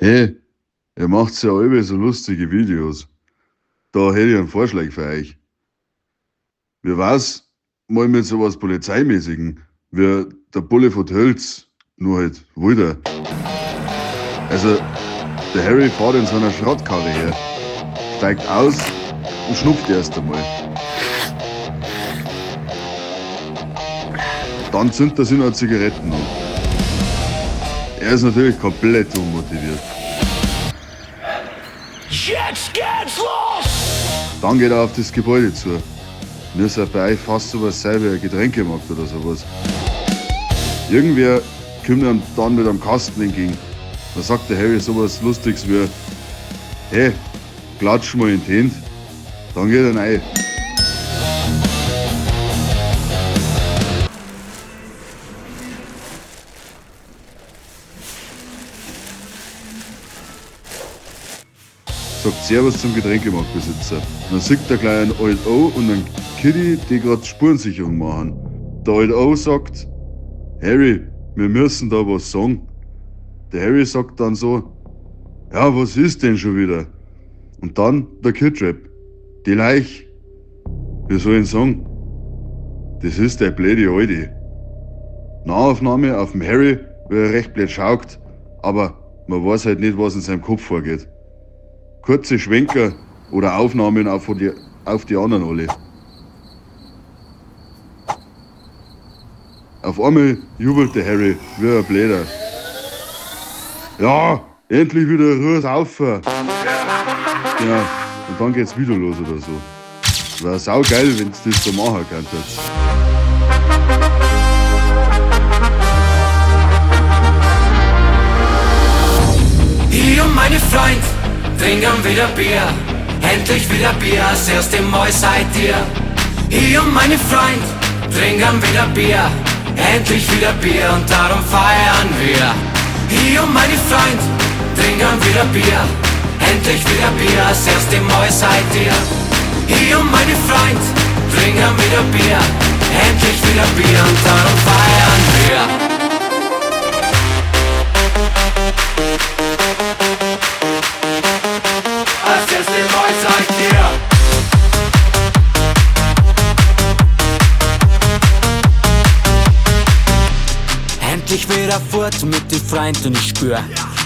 Hey, ihr macht ja alle so lustige Videos. Da hätte ich einen Vorschlag für euch. Wie war's mal mit sowas Polizeimäßigen, wie der Bulle von Tölz, nur halt wilder. Also, der Harry fährt in seiner Schrottkarre her, steigt aus und schnupft erst einmal. Dann zündet er sich noch Zigaretten an. Er ist natürlich komplett unmotiviert. Jetzt geht's los! Dann geht er auf das Gebäude zu. Müsste bei euch fast sowas sein wie ein Getränkemarkt oder sowas. Irgendwer kommt ihm dann mit einem Kasten entgegen. Da sagt der Harry sowas Lustiges wie: Hey, klatsch mal in die Hände. Dann geht er rein. Sagt Servus zum Getränkemarktbesitzer. Dann sieht er gleich einen Old O und einen Kitty, die gerade Spurensicherung machen. Der Old O sagt: Harry, wir müssen da was sagen. Der Harry sagt dann so: Ja, was ist denn schon wieder? Und dann der Kidrap: Die Leich. Wie soll ich ihn sagen? Das ist der blöde Alte. Nahaufnahme auf dem Harry, wie er recht blöd schaut, aber man weiß halt nicht, was in seinem Kopf vorgeht. Kurze Schwenker oder Aufnahmen auf die anderen alle. Auf einmal jubelt der Harry wie ein Bläder. Ja, endlich wieder Ruhe saufen. Genau, und dann geht's wieder los oder so. Wäre saugeil, wenn's das so machen könntet. Ich und meine Freund trinken wieder Bier, endlich wieder Bier, das erste Mal seit dir. Ich und meine Freund trinken wieder Bier, endlich wieder Bier und darum feiern wir. Ich und meine Freund trinken wieder Bier, endlich wieder Bier, das erste Mal seit dir. Ich und meine Freund trinken wieder Bier, endlich wieder Bier und darum feiern wir. Das erste Mal seit dir. Endlich wieder fort mit den Freunden und ich spür,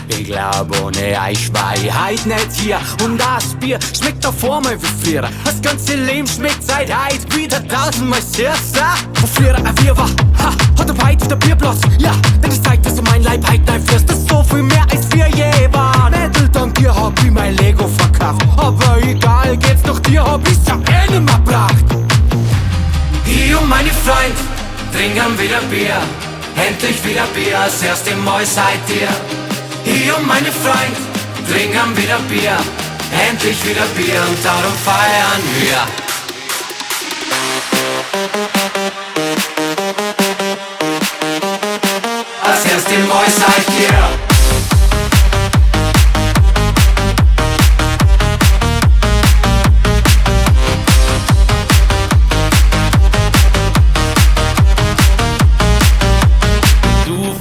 ich glaub, ohne euch war ich heut nicht hier. Und das Bier schmeckt auf einmal wie früher. Das ganze Leben schmeckt seit heut wieder tausendmal süßer. Wo früher ein Bier war, ha, hat er weit wieder Bierplatz. Ja, denn das zeigt, dass du mein Leib heut nein fürst. Das ist so viel mehr als wir je waren. Nicht dank dir hab ich mein Lego verkauft, aber egal, geht's doch dir, hab ich's ja eh nicht mehr gebracht. Ich und meine Freund trinken wieder Bier, endlich wieder Bier, das erste Mal seit dir. Ich und meine Freund trinken wieder Bier, endlich wieder Bier und darum feiern wir. Das erste Mal seit dir.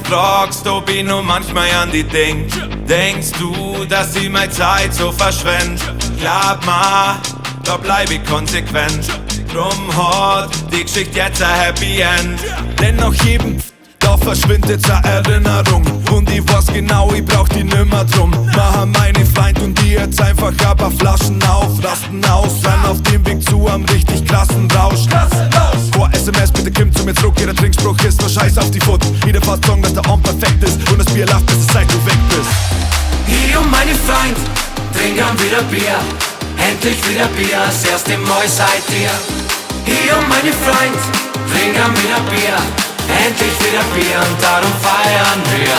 Fragst, ob ich nur manchmal an die denk. Denkst du, dass ich meine Zeit so verschwend? Glaub mal, da bleib ich konsequent. Drum hat die Geschichte jetzt ein Happy End. Denn nach jedem da verschwindet eine Erinnerung. Und ich weiß genau, ich brauch die nimmer drum. Machen meine Freund und die jetzt einfach ein paar Flaschen auf, rasten aus, sind auf dem Weg zu einem richtig krassen Rausch. Vor SMS, bitte kommt zu mir zurück, jeder Trinkspruch ist nur Scheiß auf die Foot. Jeder fast sagen, dass der Arm perfekt ist und das Bier lacht, bis es seit du weg bist. Ich und meine Freund trinken wieder Bier, endlich wieder Bier, das erste Mal seit dir. Ich und meine Freund trinken wieder Bier, endlich wieder Bier und darum feiern wir.